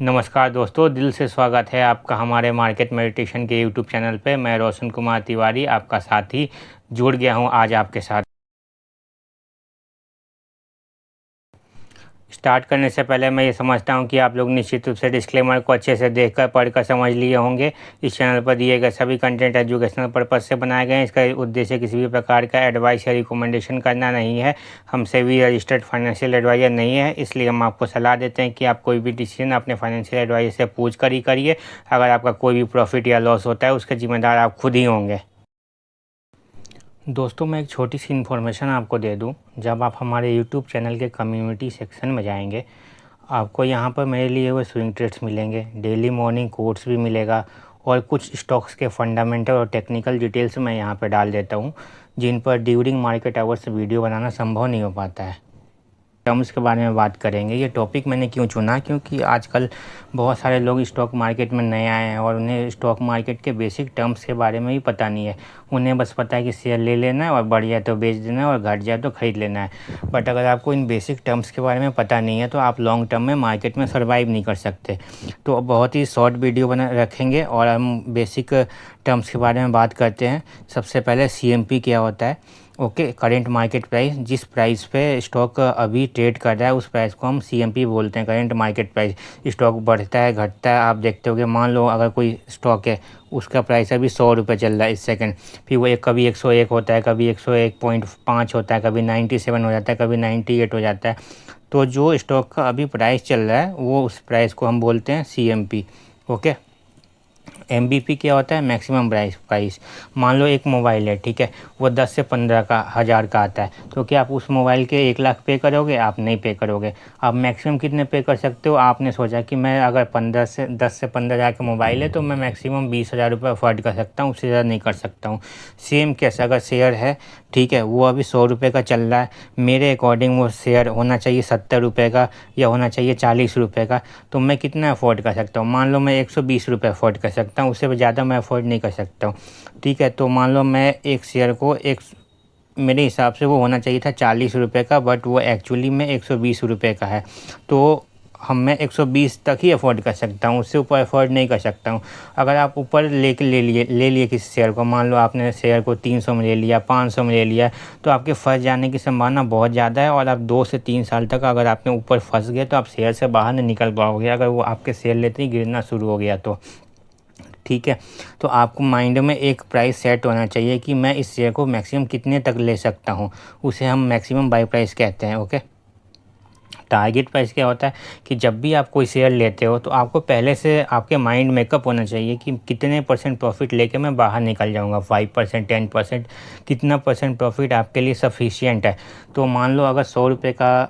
नमस्कार दोस्तों, दिल से स्वागत है आपका हमारे मार्केट मेडिटेशन के यूट्यूब चैनल पे। मैं रोशन कुमार तिवारी आपका साथी जुड़ गया हूं आज आपके साथ। स्टार्ट करने से पहले मैं ये समझता हूं कि आप लोग निश्चित रूप से डिस्क्लेमर को अच्छे से देखकर पढ़कर समझ लिए होंगे। इस चैनल पर दिए गए सभी कंटेंट एजुकेशनल पर्पज से बनाए गए हैं। इसका उद्देश्य किसी भी प्रकार का एडवाइस या रिकमेंडेशन करना नहीं है। हम सेबी रजिस्टर्ड फाइनेंशियल एडवाइजर नहीं है, इसलिए हम आपको सलाह देते हैं कि आप कोई भी डिसीजन अपने फाइनेंशियल एडवाइजर से पूछ कर ही करिए। अगर आपका कोई भी प्रॉफिट या लॉस होता है उसके जिम्मेदार आप खुद ही होंगे। दोस्तों, मैं एक छोटी सी इन्फॉर्मेशन आपको दे दूं। जब आप हमारे यूट्यूब चैनल के कम्युनिटी सेक्शन में जाएंगे, आपको यहाँ पर मेरे लिए वो स्विंग ट्रेड्स मिलेंगे, डेली मॉर्निंग कोट्स भी मिलेगा और कुछ स्टॉक्स के फंडामेंटल और टेक्निकल डिटेल्स मैं यहाँ पर डाल देता हूँ, जिन पर ड्यूरिंग मार्केट आवर्स वीडियो बनाना संभव नहीं हो पाता है। टर्म्स के बारे में बात करेंगे। ये टॉपिक मैंने क्यों चुना, क्योंकि आजकल बहुत सारे लोग स्टॉक मार्केट में नए आए हैं और उन्हें स्टॉक मार्केट के बेसिक टर्म्स के बारे में भी पता नहीं है। उन्हें बस पता है कि शेयर ले लेना है और बढ़ जाए तो बेच देना है और घट जाए तो ख़रीद लेना है। बट अगर आपको इन बेसिक टर्म्स के बारे में पता नहीं है तो आप लॉन्ग टर्म में मार्केट में सर्वाइव नहीं कर सकते। तो बहुत ही शॉर्ट वीडियो बना रखेंगे और हम बेसिक टर्म्स के बारे में बात करते हैं। सबसे पहले CMP क्या होता है। Okay, current market price. जिस प्राइस पे स्टॉक अभी ट्रेड कर रहा है उस प्राइस को हम CMP बोलते हैं, करेंट मार्केट प्राइस। स्टॉक बढ़ता है घटता है, आप देखते होगे। मान लो अगर कोई स्टॉक है, उसका प्राइस अभी 100 रुपये चल रहा है इस सेकंड, फिर वो कभी 101 होता है, कभी 101.5 होता है, कभी 97 हो जाता है, कभी 98 हो जाता है। तो जो स्टॉक का अभी प्राइस चल रहा है वो उस प्राइस को हम बोलते हैं CMP। ओके, MBP क्या होता है, मैक्सिमम प्राइस। मान लो एक मोबाइल है, ठीक है, वो 10 से 15 हज़ार का आता है, तो क्या आप उस मोबाइल के 1 लाख पे करोगे? आप नहीं पे करोगे। आप मैक्सिमम कितने पे कर सकते हो? आपने सोचा कि मैं अगर 10 से 15 हज़ार का मोबाइल है तो मैं मैक्सिमम 20,000 रुपये अफोर्ड कर सकता हूँ, उससे ज़्यादा नहीं कर सकता हूँ। सेम कैसे, अगर शेयर है, ठीक है, वो अभी 100 रुपये का चल रहा है, मेरे अकॉर्डिंग वो शेयर होना चाहिए 70 रुपये का या होना चाहिए 40 रुपये का, तो मैं कितना अफोर्ड कर सकता हूँ? मान लो मैं 120 रुपये अफोर्ड कर सकता हूँ, उससे ज़्यादा मैं अफोर्ड नहीं कर सकता हूँ, ठीक है। तो मान लो मैं एक शेयर को मेरे हिसाब से वो होना चाहिए था 40 रुपये का, बट वो एक्चुअली में 120 रुपये का है। तो मैं 120 तक ही अफोर्ड कर सकता हूँ, उससे ऊपर अफोर्ड नहीं कर सकता हूँ। अगर आप ऊपर ले लिए किसी शेयर को, मान लो आपने शेयर को 300 में ले लिया, 500 में ले लिया, तो आपके फंस जाने की संभावना बहुत ज़्यादा है और आप 2 से 3 साल तक अगर आपने ऊपर फंस गए तो आप शेयर से बाहर नहीं निकल पाओगे, अगर वो आपके शेयर लेते ही गिरना शुरू हो गया तो, ठीक है। तो आपको माइंड में एक प्राइस सेट होना चाहिए कि मैं इस शेयर को मैक्सिमम कितने तक ले सकता हूँ, उसे हम मैक्सिमम बाय प्राइस कहते हैं। ओके, टारगेट प्राइस क्या होता है कि जब भी आप कोई शेयर लेते हो तो आपको पहले से आपके माइंड मेकअप होना चाहिए कि कितने % प्रॉफिट लेके मैं बाहर निकल जाऊंगा। 5%, 10%, कितना % प्रॉफिट आपके लिए सफिशिएंट है। तो मान लो अगर 100 रुपये का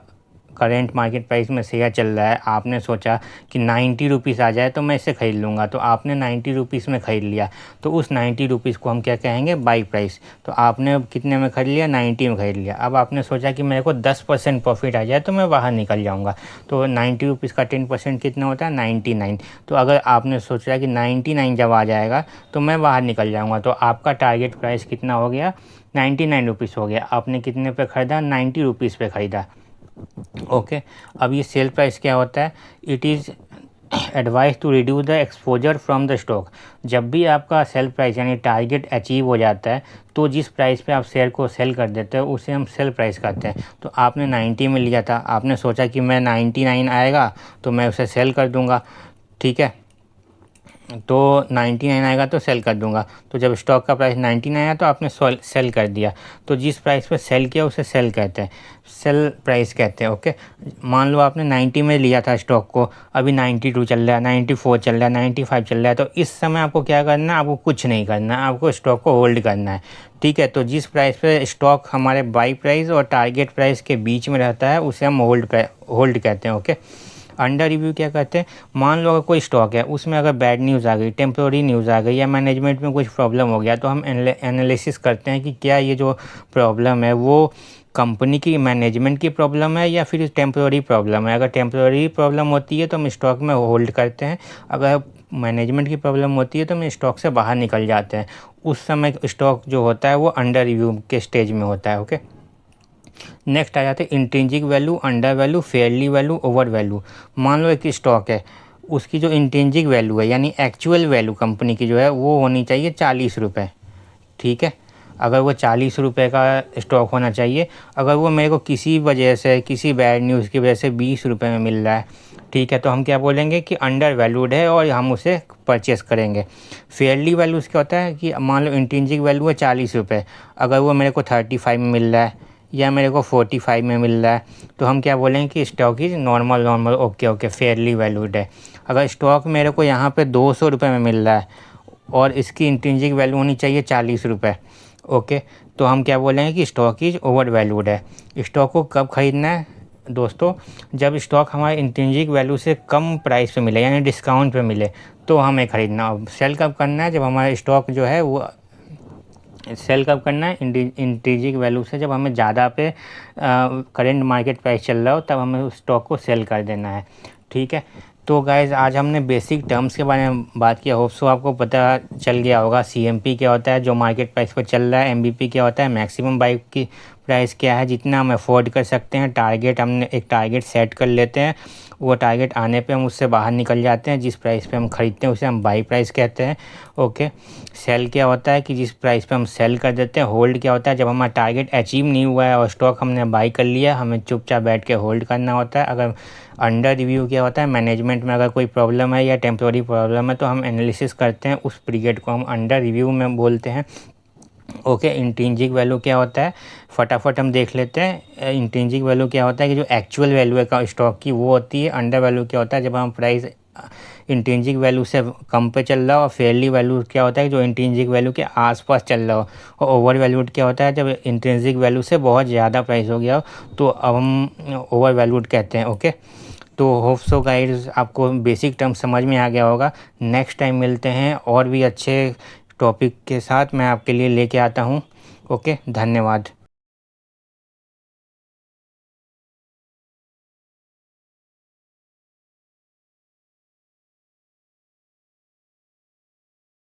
करेंट मार्केट प्राइस में शेयर चल रहा है, आपने सोचा कि 90 रुपीज़ आ जाए तो मैं इसे ख़रीद लूँगा, तो आपने 90 रुपीज़ में ख़रीद लिया, तो उस 90 रुपीज़ को हम क्या कहेंगे, बाई प्राइस। तो आपने कितने में ख़रीद लिया, 90 में ख़रीद लिया। अब आपने सोचा कि मेरे को 10% प्रॉफिट आ जाए तो मैं बाहर निकल जाऊँगा, तो 90 रुपीज़ का 10% कितना होता है, 99। तो अगर आपने सोचा कि 99 जब आ जाएगा तो मैं बाहर निकल जाऊँगा, तो आपका टारगेट प्राइस कितना हो गया, 99 रुपीज़ हो गया। आपने कितने पे ख़रीदा, 90 रुपीज़ पे ख़रीदा। ओके, अब ये सेल प्राइस क्या होता है, it is advice to reduce the exposure from the stock. जब भी आपका सेल प्राइस यानी टारगेट अचीव हो जाता है तो जिस प्राइस पे आप शेयर को सेल कर देते हो उसे हम सेल प्राइस कहते हैं। तो आपने 90 में लिया था, आपने सोचा कि मैं 99 आएगा तो मैं उसे सेल कर दूंगा, ठीक है, तो 99 आएगा तो सेल कर दूंगा। तो जब स्टॉक का प्राइस 99 आया तो आपने सेल कर दिया, तो जिस प्राइस पे सेल किया उसे सेल कहते हैं, सेल प्राइस कहते हैं। ओके, मान लो आपने 90 में लिया था स्टॉक को, अभी 92 चल रहा है, 94 चल रहा है, 95 चल रहा है, तो इस समय आपको क्या करना है, आपको कुछ नहीं करना है, आपको स्टॉक को होल्ड करना है, ठीक है। तो जिस प्राइस पे स्टॉक हमारे बाई प्राइस और टारगेट प्राइस के बीच में रहता है उसे हम होल्ड कहते हैं। ओके, अंडर रिव्यू क्या कहते हैं, मान लो अगर कोई स्टॉक है उसमें अगर बैड न्यूज़ आ गई, टेम्प्रोरी न्यूज़ आ गई या मैनेजमेंट में कुछ प्रॉब्लम हो गया, तो हम एनालिसिस करते हैं कि क्या ये जो प्रॉब्लम है वो कंपनी की मैनेजमेंट की प्रॉब्लम है या फिर टेम्प्रोरी प्रॉब्लम है। अगर टेम्प्रोरी प्रॉब्लम होती है तो हम स्टॉक में होल्ड करते हैं, अगर मैनेजमेंट की प्रॉब्लम होती है तो हम स्टॉक से बाहर निकल जाते हैं। उस समय स्टॉक जो होता है वो अंडर रिव्यू के स्टेज में होता है। ओके, नेक्स्ट आ जाते हैं intrinsic value, under value, Fairlie value, over value. मान लो एक स्टॉक है, उसकी जो इंट्रिंसिक वैल्यू है यानी एक्चुअल वैल्यू कंपनी की जो है वो होनी चाहिए 40 रुपये, ठीक है। अगर वो 40 रुपये का स्टॉक होना चाहिए। अगर वो मेरे को किसी वजह से, किसी बैड न्यूज़ की वजह से 20 रुपये में मिल रहा है, ठीक है, तो हम क्या बोलेंगे कि अंडर वैल्यूड है और हम उसे परचेस करेंगे। फेयरली वैल्यूज़ क्या होता है कि मान लो इंट्रिंसिक वैल्यू है 40 रुपये, अगर वो मेरे को 35 में मिल रहा है या मेरे को 45 में मिल रहा है, तो हम क्या बोलेंगे कि stock is normal, okay, Fairlie valued है। अगर स्टॉक मेरे को यहाँ पे 200 रुपये में मिल रहा है और इसकी इंट्रिंसिक वैल्यू होनी चाहिए 40 रुपये, ओके, तो हम क्या बोलेंगे कि स्टॉक इज़ ओवर वैल्यूड है। स्टॉक को कब ख़रीदना है दोस्तों? जब स्टॉक हमारे इंट्रिंसिक वैल्यू से कम प्राइस पे मिले यानी डिस्काउंट पे मिले, तो हमें ख़रीदना। अब सेल कब करना है? जब हमारा स्टॉक जो है वो सेल कब करना है? इंट्रिंसिक वैल्यू से जब हमें ज़्यादा पे करेंट मार्केट प्राइस चल रहा हो तब हमें उस स्टॉक को सेल कर देना है, ठीक है। तो गाइज़ आज हमने बेसिक टर्म्स के बारे में बात किया। होप सो आपको पता चल गया होगा CMP क्या होता है जो मार्केट प्राइस पर चल रहा है, MBP क्या होता है मैक्सिमम बाई की प्राइस क्या है जितना हम अफोर्ड कर सकते हैं। टारगेट, हमने एक टारगेट सेट कर लेते हैं, वो टारगेट आने पे हम उससे बाहर निकल जाते हैं। जिस प्राइस पे हम ख़रीदते हैं उसे हम बाई प्राइस कहते हैं, ओके। सेल क्या होता है कि जिस प्राइस पे हम सेल कर देते हैं। होल्ड क्या होता है जब हमारा टारगेट अचीव नहीं हुआ है और स्टॉक हमने बाई कर लिया, हमें चुपचाप बैठ के होल्ड करना होता है। अगर अंडर रिव्यू क्या होता है, मैनेजमेंट में अगर कोई प्रॉब्लम है या टेम्प्रोरी प्रॉब्लम है तो हम एनालिसिस करते हैं, उस पीरियड को हम अंडर रिव्यू में बोलते हैं, ओके। इंट्रिंसिक वैल्यू क्या होता है फटाफट हम देख लेते हैं। इंट्रिंसिक वैल्यू क्या होता है कि जो एक्चुअल वैल्यू है का स्टॉक की वो होती है। अंडर वैल्यू क्या होता है जब हम प्राइस इंट्रिंसिक वैल्यू से कम पे चल रहा हो। और फेयरली वैल्यू क्या होता है जो इंट्रिंसिक वैल्यू के आसपास चल रहा हो। और ओवर वैल्यूड क्या होता है जब इंट्रिंसिक वैल्यू से बहुत ज़्यादा प्राइस हो गया हो, तो अब हम ओवर वैल्यूड कहते हैं, ओके। तो होप सो गाइड्स आपको बेसिक टर्म समझ में आ गया होगा। नेक्स्ट टाइम मिलते हैं और भी अच्छे टॉपिक के साथ मैं आपके लिए लेके आता हूँ, ओके। धन्यवाद।